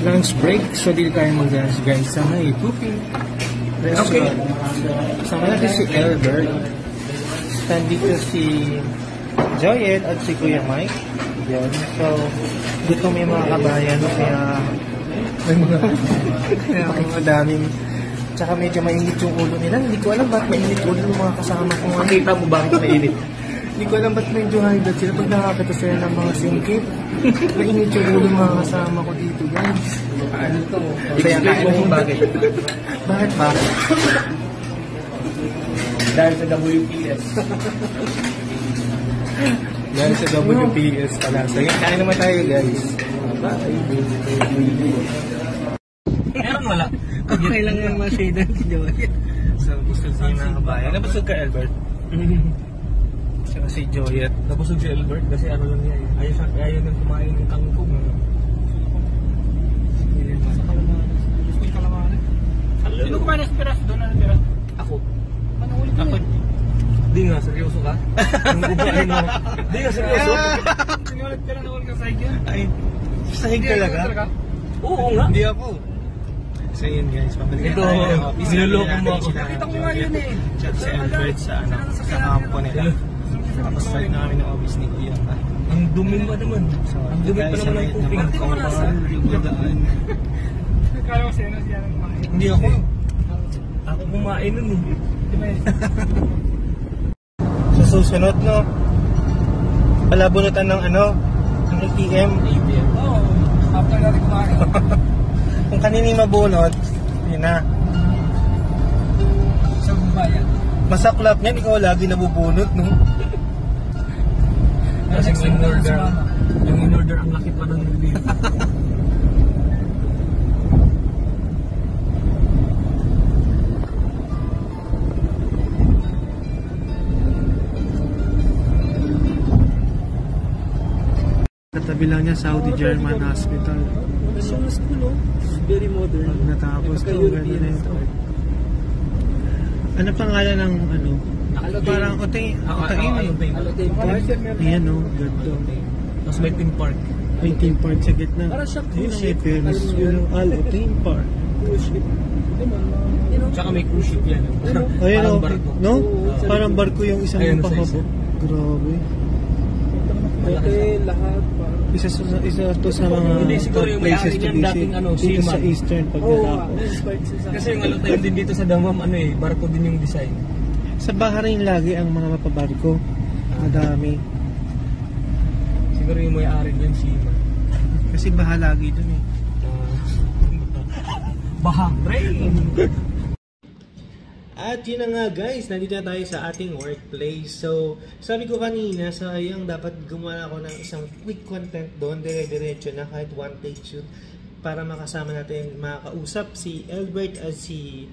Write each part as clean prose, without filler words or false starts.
lunch break. So, dito tayo mag-lunch guys sa may Cooking Restaurant. Kasama natin si Albert. Nandito si Joyet at si Kuya Mike. Yan. So, dito may mga kabayan. Kaya may mga daming. Tsaka medyo mainit yung ulo nila. Hindi ko alam ba't mainit ulo ng mga kasama ko. Makita mo bakit mainit? Hindi ko alam ba't medyo high blood sila. Pag nakakita sila ng mga singkit, mainit yung ulo ng mga kasama ko dito, guys. Ano to? Explain mo kung bakit. Bakit ba? Dahil sa WPS. Dahil sa WPS pala. So, kain naman tayo, guys. Meron wala. Okay lang yung mga shade si Joyet. So, busog sa mga kabayan. Nabusog ka, Albert? Saka si Joyet. Nabusog si Albert kasi ano lang niya. Ayaw nang kumain ng kangkong. Sino kumain ng piras? Doon na piras? Ako. Manulit ka. Di nga, seryoso ka? Di nga, seryoso? Sinulit ka lang na ka sahig yan? Ay, sahig talaga? Oo nga. Hindi ako. So yun guys, pabalik ito, niloloko mo ako. Nakita ko nga yun eh. Chat si Albert sa kampo nila. Tapos start na kami ng office ni Kuya. Ang dumi mo naman. Ang dumi pa naman ng cooking. Kala ko siya nang kumain. Hindi ako. Ako kumain nun eh. Sa susunod no, palabunutan ng ano, ng ATM. Oo, after natin kumain. Kung kanini mabunot, yun na. Sa bayan. Masaklap niyan, ikaw lagi nabubunot, no? Kasi yung in-order ang laki pa ng review. Katabi lang niya, Saudi German Hospital. Mas yung school, very modern. Pag natapos to, gano'n na ito. Ano pangalan ng ano? Parang Otaim. Ayan o, ganda. Tapos may theme park. May theme park sa gitna. Para siya Ayun cruise ang ship. fairness. Otaim Park. Cruise ship. Tsaka may cruise ship yan. Ayun o, Parang barko. no? Parang barko yung isang Ayun, pakabo. Grabe. Okay, lahat. Isa to sa mga Hindi, siguro yung places may-ari to niyan visit dating, ano, dito sa seaman. Eastern pag natapos. Kasi yung ano tayo din dito sa Damam, ano eh, barko din yung design. Sa Bahrain lagi ang mga mapabarko. Madami. Siguro yung may-ari niyan, seaman. Kasi baha lagi dun eh. Bahrain! At yun na nga guys, nandito na tayo sa ating workplace. So, sabi ko kanina, sayang dapat gumawa ako ng isang quick content doon, dire-diretso na kahit one take shoot para makasama natin, makakausap si Albert at si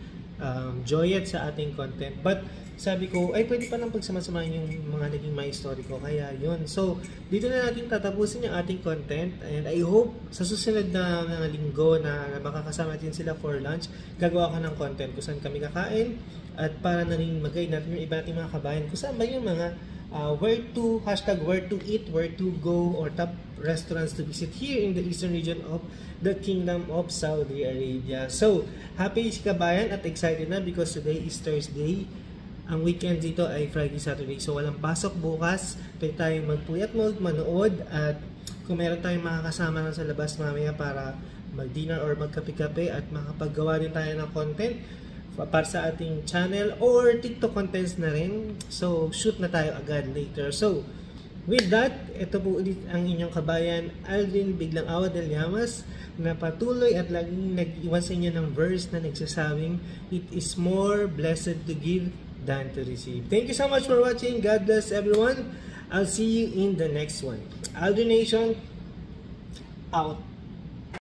Joyet sa ating content. But sabi ko, ay pwede pa lang pagsamasamahin yung mga naging my story ko. Kaya yun. So, dito na natin tatapusin yung ating content. And I hope sa susunod na mga linggo na makakasama natin sila for lunch, gagawa ko ng content kung saan kami kakain. At para na rin mag-guide natin yung iba nating mga kabayan kung saan ba yung mga where to eat, where to go, or top restaurants to visit here in the eastern region of the Kingdom of Saudi Arabia. So, happy si kabayan at excited na because today is Thursday. Ang weekend dito ay Friday, Saturday. So, walang pasok bukas. Pwede tayong magpuyat manood. At kung meron tayong makakasama lang sa labas mamaya para mag-dinner or magkape-kape at makapaggawa din tayo ng content para sa ating channel or TikTok contents na rin. So, shoot na tayo agad later. So, with that, ito po ulit ang inyong kabayan, Aldrin Biglang Awa del Llamas, na patuloy at laging nag-iwan sa inyo ng verse na nagsasabing, it is more blessed to give than to receive. Thank you so much for watching. God bless everyone. I'll see you in the next one. Aldrin Nation, out.